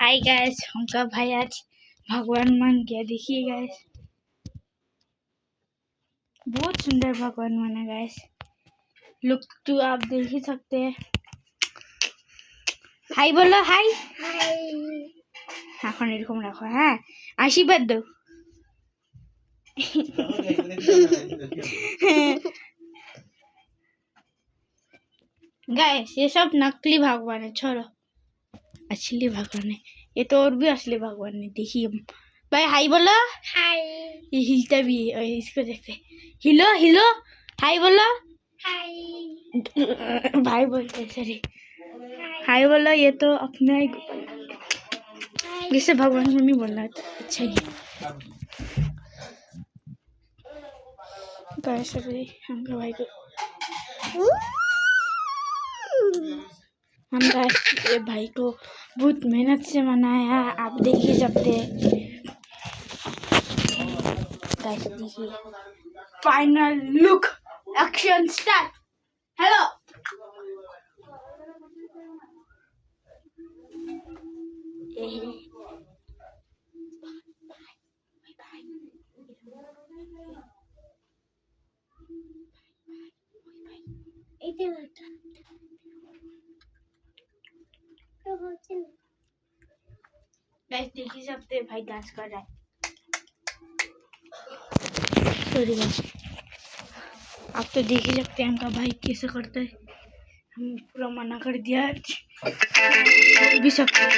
Hi guys, उनका भाई आज भगवान मान गया। देखिए गाइस, बहुत सुंदर भगवान माना गाइस। लुक तो आप देख ही सकते हैं। हाय बोलो, हाय এখন এরকম রাখো। হ্যাঁ, আশীর্বাদ দাও। गाइस ये सब नकली भगवान है, छोड़ो। असली भगवान है ये तो, और भी असली भगवान है। देखिए भाई, हाय बोलो। हाय। ये हिलता भी है, और इसको देखते। हिलो हिलो, हाय बोलो। हाय। भाई बोलते सॉरी, हाय बोलो। ये तो अपना ही, जैसे भगवान को नहीं बोलना अच्छा ही। गाइस अभी हमका भाई को हम ये भाई को बहुत मेहनत से मनाया, आप देख ही सकते हैं। गाइस देखिए, final look, action start. Hello guys देख ही सकते हैं, भाई डांस कर रहा है। सॉरी गाइस, आप तो देख ही सकते हैं हमका भाई कैसे करता है। हम पूरा मना कर दिया भी सकते हैं।